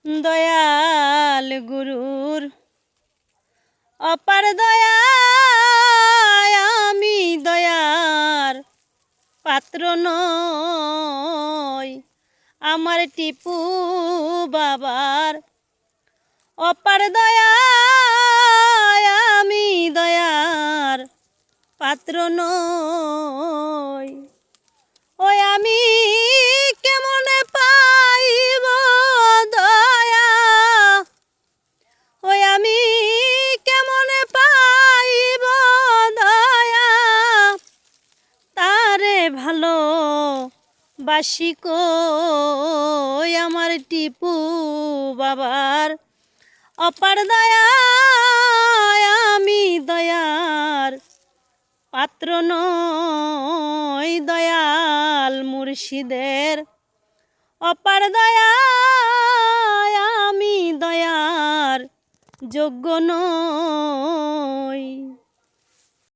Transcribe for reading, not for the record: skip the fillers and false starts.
দয়াল গুরুর অপার দয়া, আমি দয়ার পাত্র নই। আমার টিপু বাবার অপার দয়া, আমি দয়ার পাত্র নই। ওই আমি কেমনে পাইব দয়া, ওই আমি কেমনে পাইব দয়া, তারে ভালো বাসি কই। আমার টিপু বাবার অপার দয়া, আমি দয়ার পাত্র নই। দয়াল মুর্শিদের অপার দয়া, আমি দয়ার যোগ্য নই।